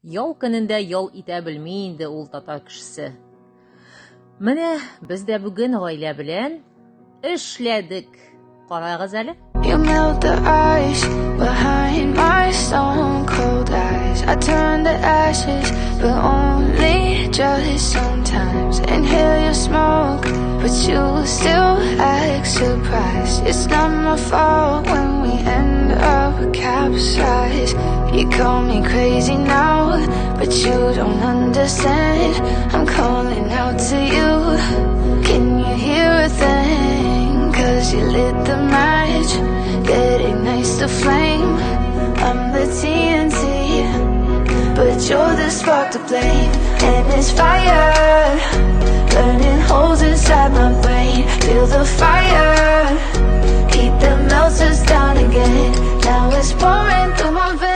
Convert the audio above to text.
Ял көнендә ял итә белми инде ул татар кешесе. Менә без дә бүген гаилә белән эшләдек. Карагыз әле. You melt the ice behind my stone cold eyes. I turn to ashes, but only just sometimes. Inhale your smoke, but you still act surprised. It's not my fault when we end up capsized. You call me crazy now, but you don't understand. I'm calling out to you. Can you hear a thing? 'Cause you lit the match that ignites the flame. I'm the TNT, but you're the spark to blame. And it's fire, burning holes inside my brain. Feel the fire, heat that melts us down again. Now it's pouring through my veins.